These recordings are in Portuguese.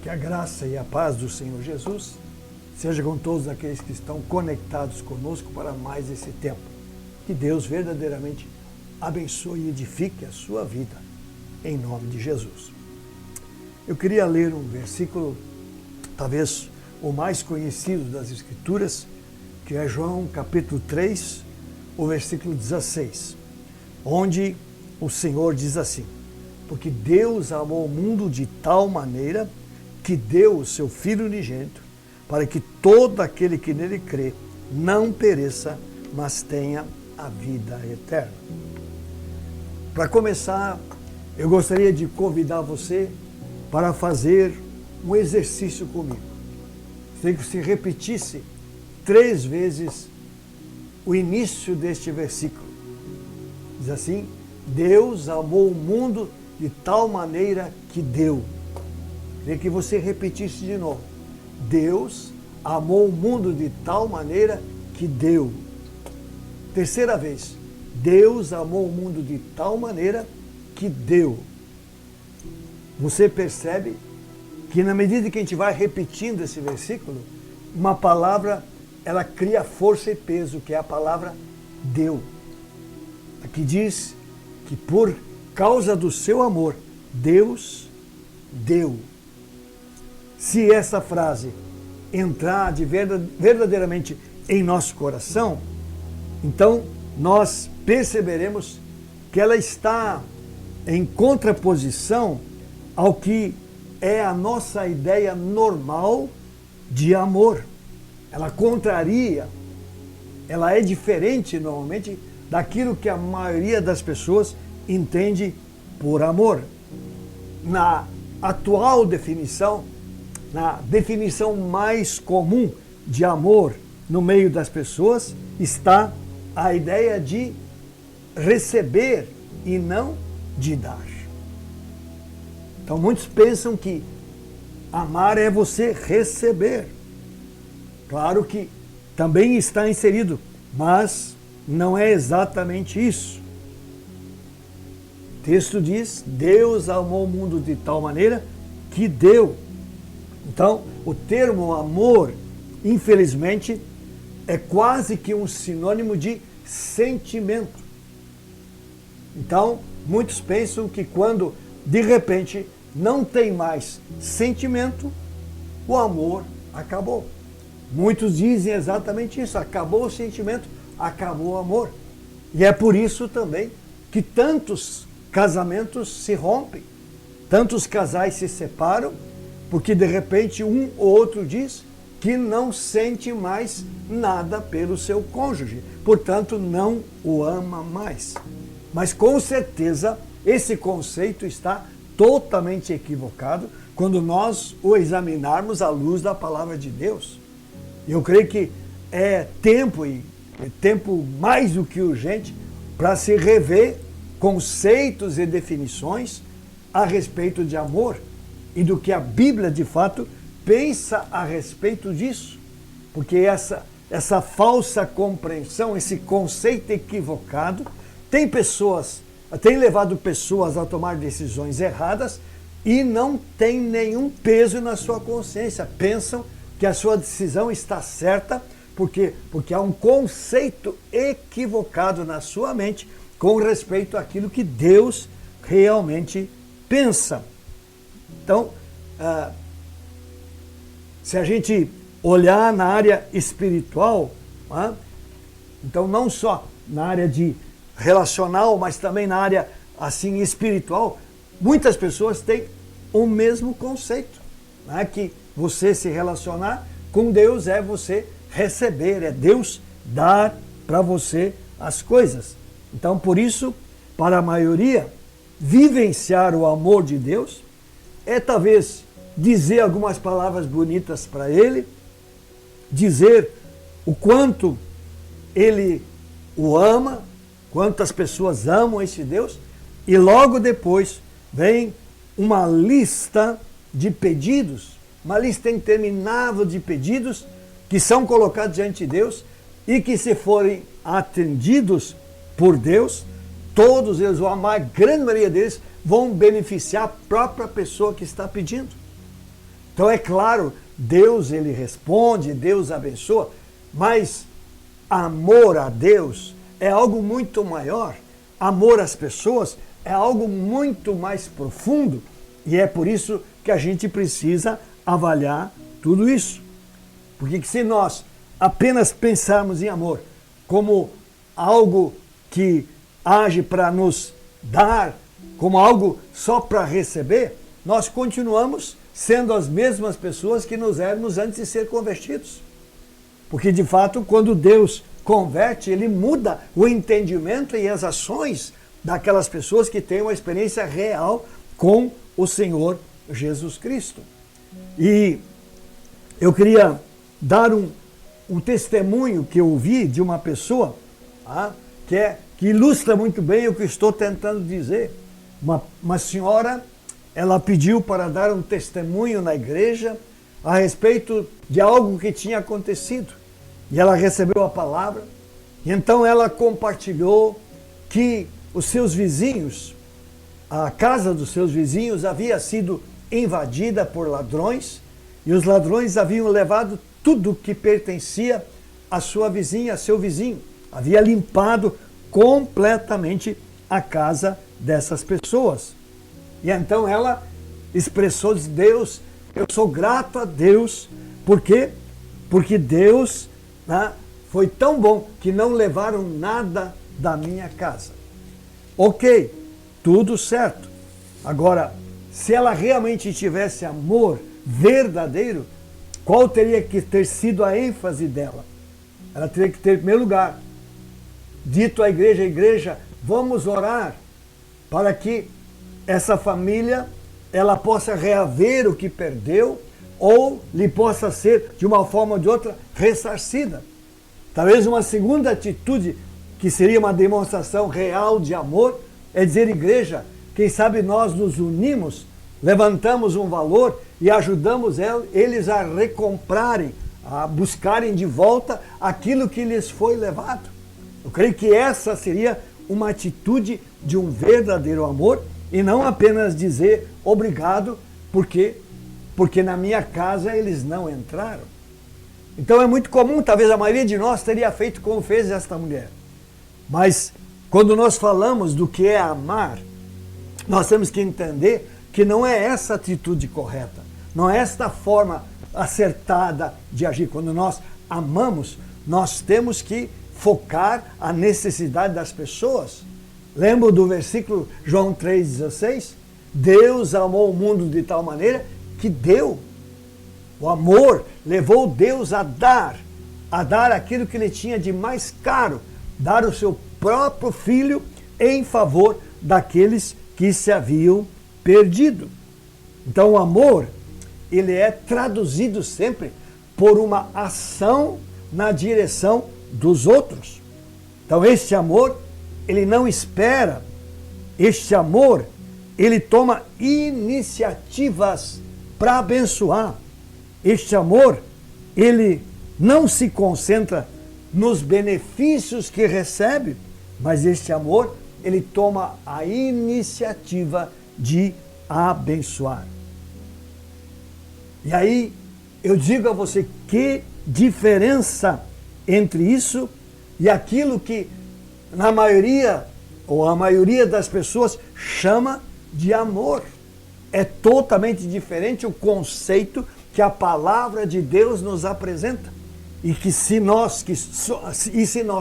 Que a graça e a paz do Senhor Jesus seja com todos aqueles que estão conectados conosco para mais esse tempo. Que Deus verdadeiramente abençoe e edifique a sua vida, em nome de Jesus. Eu queria ler um versículo, talvez o mais conhecido das Escrituras, que é João capítulo 3, o versículo 16, onde o Senhor diz assim: porque Deus amou o mundo de tal maneira que deu o seu Filho unigênito, para que todo aquele que nele crê não pereça, mas tenha a vida eterna. Para começar, eu gostaria de convidar você para fazer um exercício comigo. Gostaria que você repetisse 3 vezes o início deste versículo. Diz assim: Deus amou o mundo de tal maneira que deu. Queria que você repetisse de novo. Deus amou o mundo de tal maneira que deu. Terceira vez. Deus amou o mundo de tal maneira que deu. Você percebe que na medida que a gente vai repetindo esse versículo, uma palavra, ela cria força e peso, que é a palavra deu. Aqui diz que por causa do seu amor, Deus deu. Se essa frase entrar verdadeiramente em nosso coração, então nós perceberemos que ela está em contraposição ao que é a nossa ideia normal de amor. Ela contraria, ela é diferente normalmente daquilo que a maioria das pessoas entende por amor. Na atual definição, na definição mais comum de amor no meio das pessoas, está a ideia de receber e não de dar. Então muitos pensam que amar é você receber. Claro que também está inserido, mas não é exatamente isso. O texto diz: Deus amou o mundo de tal maneira que deu. Então, o termo amor, infelizmente, é quase que um sinônimo de sentimento. Então, muitos pensam que quando, de repente, não tem mais sentimento, o amor acabou. Muitos dizem exatamente isso: acabou o sentimento, acabou o amor. E é por isso também que tantos casamentos se rompem, tantos casais se separam, porque de repente um ou outro diz que não sente mais nada pelo seu cônjuge, portanto não o ama mais. Mas com certeza esse conceito está totalmente equivocado quando nós o examinarmos à luz da palavra de Deus. Eu creio que é tempo mais do que urgente para se rever conceitos e definições a respeito de amor e do que a Bíblia de fato pensa a respeito disso. Porque essa falsa compreensão, esse conceito equivocado, tem levado pessoas a tomar decisões erradas e não tem nenhum peso na sua consciência. Pensam que a sua decisão está certa porque há um conceito equivocado na sua mente com respeito àquilo que Deus realmente pensa. Então, se a gente olhar na área espiritual, então não só na área de relacional, mas também na área assim espiritual, muitas pessoas têm o mesmo conceito, que você se relacionar com Deus é você receber, é Deus dar para você as coisas. Então, por isso, para a maioria, vivenciar o amor de Deus é talvez dizer algumas palavras bonitas para Ele, dizer o quanto Ele o ama, quantas pessoas amam esse Deus, e logo depois vem uma lista de pedidos, uma lista interminável de pedidos que são colocados diante de Deus e que, se forem atendidos por Deus, todos eles, ou a grande maioria deles, vão beneficiar a própria pessoa que está pedindo. Então é claro, Deus ele responde, Deus abençoa, mas amor a Deus é algo muito maior. Amor às pessoas é algo muito mais profundo. E é por isso que a gente precisa avaliar tudo isso. Porque se nós apenas pensarmos em amor como algo que age para nos dar, como algo só para receber, nós continuamos sendo as mesmas pessoas que nós éramos antes de ser convertidos. Porque, de fato, quando Deus converte, Ele muda o entendimento e as ações daquelas pessoas que têm uma experiência real com o Senhor Jesus Cristo. E eu queria dar um testemunho que eu ouvi de uma pessoa que ilustra muito bem o que estou tentando dizer. Uma senhora, ela pediu para dar um testemunho na igreja a respeito de algo que tinha acontecido. E ela recebeu a palavra, e então ela compartilhou que os seus vizinhos, a casa dos seus vizinhos havia sido invadida por ladrões, e os ladrões haviam levado tudo que pertencia à sua vizinha, a seu vizinho. Havia limpado completamente a casa dessas pessoas. E então ela expressou: Deus, eu sou grato a Deus, porque Deus foi tão bom que não levaram nada da minha casa. Ok, tudo certo. Agora, se ela realmente tivesse amor verdadeiro, qual teria que ter sido a ênfase dela? Ela teria que ter, em primeiro lugar, dito à igreja, vamos orar para que essa família ela possa reaver o que perdeu ou lhe possa ser, de uma forma ou de outra, ressarcida. Talvez uma segunda atitude, que seria uma demonstração real de amor, é dizer: igreja, quem sabe nós nos unimos, levantamos um valor e ajudamos eles a recomprarem, a buscarem de volta aquilo que lhes foi levado. Eu creio que essa seria uma atitude de um verdadeiro amor, e não apenas dizer obrigado porque na minha casa eles não entraram. Então é muito comum, talvez a maioria de nós teria feito como fez esta mulher. Mas quando nós falamos do que é amar, nós temos que entender que não é essa atitude correta, não é esta forma acertada de agir. Quando nós amamos, nós temos que focar a necessidade das pessoas. Lembra do versículo João 3,16? Deus amou o mundo de tal maneira que deu. O amor levou Deus a dar aquilo que ele tinha de mais caro, dar o seu próprio filho em favor daqueles que se haviam perdido. Então o amor, ele é traduzido sempre por uma ação na direção dos outros. Então este amor, ele não espera, este amor, ele toma iniciativas para abençoar. Este amor, ele não se concentra nos benefícios que recebe, mas este amor, ele toma a iniciativa de abençoar. E aí, eu digo a você, que diferença entre isso e aquilo que na maioria, ou a maioria das pessoas, chama de amor. É totalmente diferente o conceito que a palavra de Deus nos apresenta. E que se nós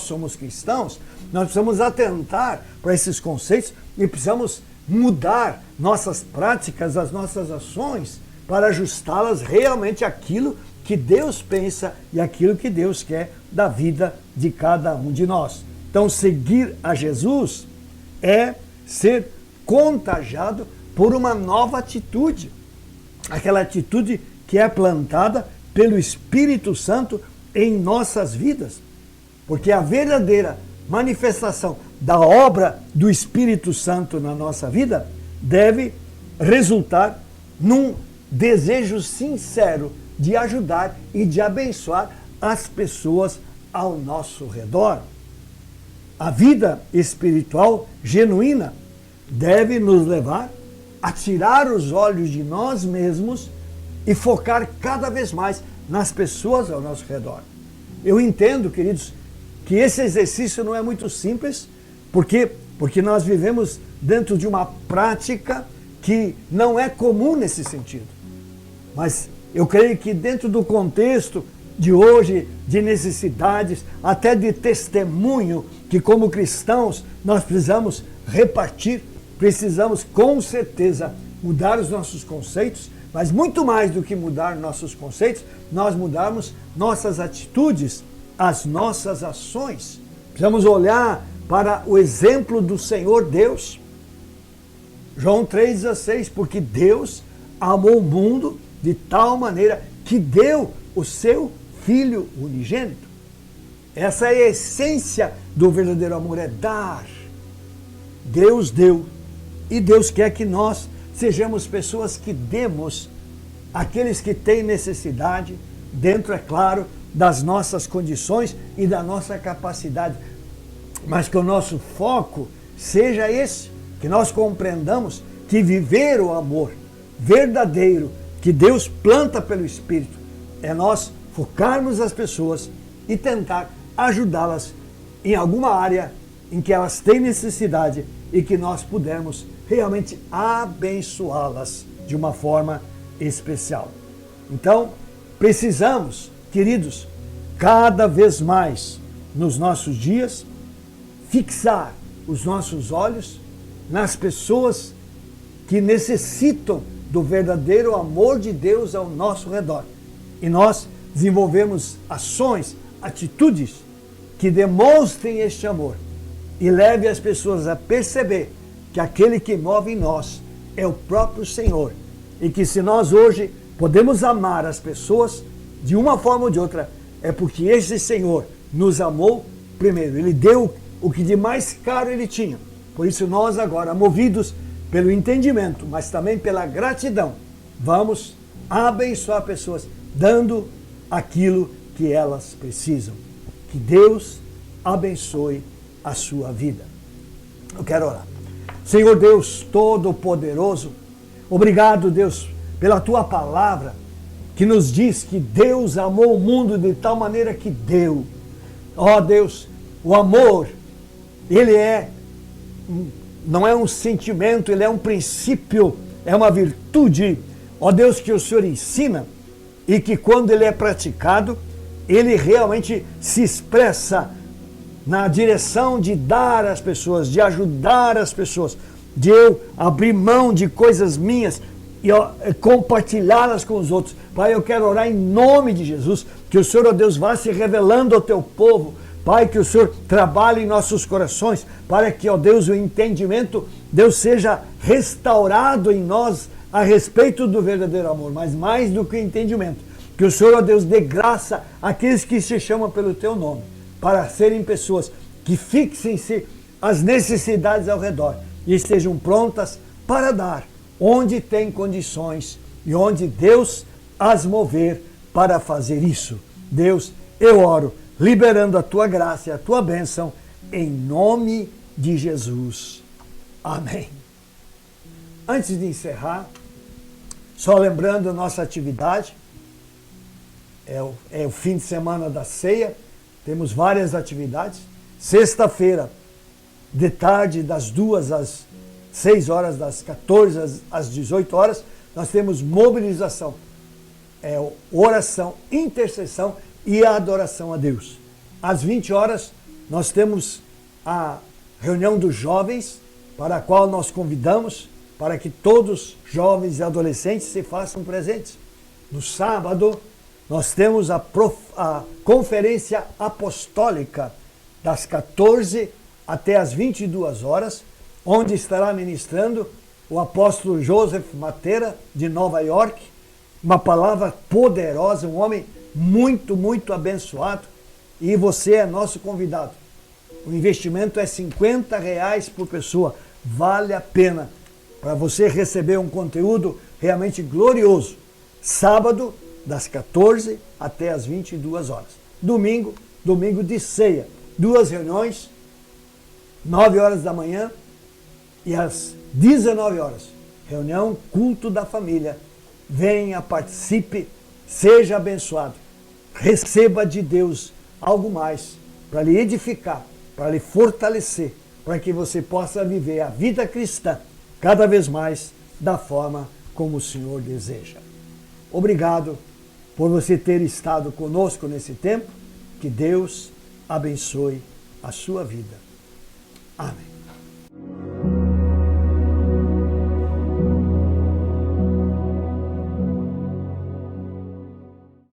somos cristãos, nós precisamos atentar para esses conceitos e precisamos mudar nossas práticas, as nossas ações, para ajustá-las realmente àquilo que Deus pensa e aquilo que Deus quer da vida de cada um de nós. Então, seguir a Jesus é ser contagiado por uma nova atitude. Aquela atitude que é plantada pelo Espírito Santo em nossas vidas. Porque a verdadeira manifestação da obra do Espírito Santo na nossa vida deve resultar num desejo sincero de ajudar e de abençoar as pessoas ao nosso redor. A vida espiritual genuína deve nos levar a tirar os olhos de nós mesmos e focar cada vez mais nas pessoas ao nosso redor. Eu entendo, queridos, que esse exercício não é muito simples, porque nós vivemos dentro de uma prática que não é comum nesse sentido. Mas eu creio que dentro do contexto de hoje, de necessidades, até de testemunho, que como cristãos nós precisamos repartir, precisamos com certeza mudar os nossos conceitos, mas muito mais do que mudar nossos conceitos, nós mudarmos nossas atitudes, as nossas ações. Precisamos olhar para o exemplo do Senhor Deus. João 3,16, porque Deus amou o mundo de tal maneira que deu o seu Filho unigênito. Essa é a essência do verdadeiro amor, é dar. Deus deu, e Deus quer que nós sejamos pessoas que demos àqueles que têm necessidade, dentro, é claro, das nossas condições e da nossa capacidade. Mas que o nosso foco seja esse, que nós compreendamos que viver o amor verdadeiro que Deus planta pelo Espírito é nós focarmos as pessoas e tentar ajudá-las em alguma área em que elas têm necessidade e que nós pudermos realmente abençoá-las de uma forma especial. Então, precisamos, queridos, cada vez mais nos nossos dias, fixar os nossos olhos nas pessoas que necessitam do verdadeiro amor de Deus ao nosso redor. E nós desenvolvemos ações, atitudes que demonstrem este amor e levem as pessoas a perceber que aquele que move em nós é o próprio Senhor. E que se nós hoje podemos amar as pessoas de uma forma ou de outra, é porque esse Senhor nos amou primeiro. Ele deu o que de mais caro ele tinha. Por isso nós agora, movidos pelo entendimento, mas também pela gratidão, vamos abençoar pessoas, dando aquilo que elas precisam. Que Deus abençoe a sua vida. Eu quero orar. Senhor Deus Todo-Poderoso, obrigado, Deus, pela Tua palavra, que nos diz que Deus amou o mundo de tal maneira que deu. Ó Deus, o amor, ele não é um sentimento, ele é um princípio, é uma virtude, ó Deus, que o Senhor ensina e que quando ele é praticado, ele realmente se expressa na direção de dar às pessoas, de ajudar as pessoas, de eu abrir mão de coisas minhas e compartilhá-las com os outros. Pai, eu quero orar em nome de Jesus, que o Senhor, ó Deus, vá se revelando ao teu povo. Pai, que o Senhor trabalhe em nossos corações, para que, ó Deus, o entendimento, Deus, seja restaurado em nós a respeito do verdadeiro amor, mas mais do que o entendimento, que o Senhor, ó Deus, dê graça àqueles que se chamam pelo teu nome, para serem pessoas que fixem-se as necessidades ao redor e estejam prontas para dar onde tem condições e onde Deus as mover para fazer isso. Deus, eu oro, liberando a tua graça e a tua bênção, em nome de Jesus. Amém. Antes de encerrar, só lembrando a nossa atividade, é o fim de semana da ceia, temos várias atividades. Sexta-feira, de tarde, das 2 às 6 horas, das 14 às 18 horas, nós temos mobilização, oração, intercessão e adoração a Deus. Às 20 horas, nós temos a reunião dos jovens, para a qual nós convidamos para que todos, jovens e adolescentes, se façam presentes. No sábado, nós temos a conferência apostólica, das 14 até as 22 horas, onde estará ministrando o apóstolo Joseph Matera, de Nova York, uma palavra poderosa, um homem muito, muito abençoado, e você é nosso convidado. O investimento é R$50 por pessoa, vale a pena, para você receber um conteúdo realmente glorioso. Sábado, das 14 até as 22 horas. Domingo de ceia, 2 reuniões, 9 horas da manhã e às 19 horas. Reunião, culto da família, Venha, participe, seja abençoado. Receba de Deus algo mais para lhe edificar, para lhe fortalecer, para que você possa viver a vida cristã cada vez mais da forma como o Senhor deseja. Obrigado por você ter estado conosco nesse tempo. Que Deus abençoe a sua vida. Amém.